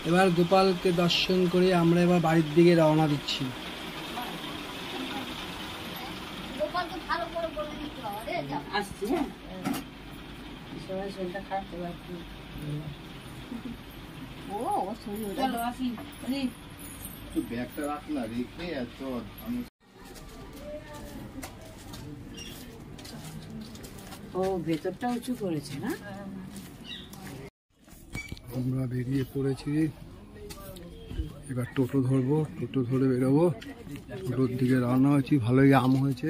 এবার গোপালকে দর্শন করে আমরা এবার বাড়ির দিকে রওনা দিচ্ছি। ও ভেতরটা উঁচু করেছে না। আমরা বেরিয়ে পড়েছি, এবার টোটো ধরবো, টোটো ধরে বেরোবো। টোটোর দিকে রওনা হয়েছি। ভালোই আম হয়েছে।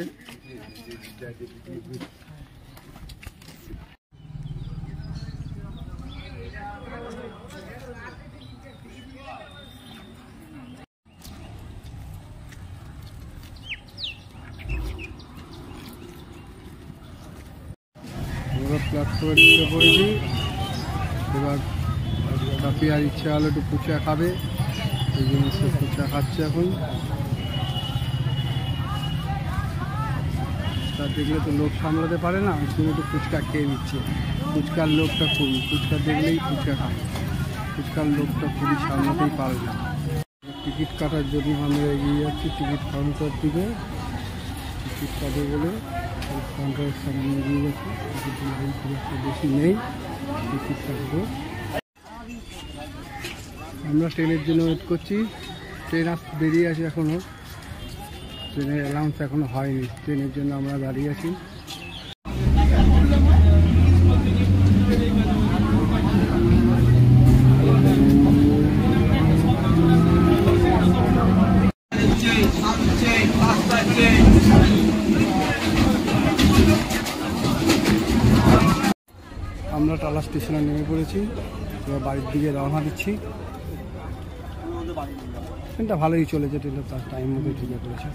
আমরা প্ল্যাটফর্মে ঢুকে পড়েছি। এবার কাপিয়ার ইচ্ছা হলো একটু ফুচকা খাবে, এই জন্য সে ফুচকা খাচ্ছে এখন। তার দেখলে তো লোক সামলাতে পারে না, ওই জন্য একটু ফুচকা খেয়ে নিচ্ছে। ফুচকার লোকটা খুবই, ফুচকা দেখলেই ফুচকা খায়। ফুচকার লোকটা খুবই সামলাতেই পারে না। টিকিট কাটার জন্য আমরা এগিয়ে যাচ্ছি টিকিট কাউন্টার দিকে। টিকিট কাটে বলে কাউন্টারের সামনে এগিয়ে যাচ্ছি। টিকিট লাইন খুব একটা বেশি নেই, টিকিট কাটবো। আমরা ট্রেনের জন্য ওয়েট করছি। ট্রেন বেরিয়ে আছে এখনও, ট্রেনের অ্যানাউন্স এখনও হয়নি। ট্রেনের জন্য আমরা দাঁড়িয়ে আছি। আমরা টালা স্টেশনে নেমে পড়েছি, এবার বাড়ির দিকে রওনা দিচ্ছি। ট্রেনটা ভালোই চলেছে, ট্রেনটা তার টাইম মতো ঢুকে পড়েছে।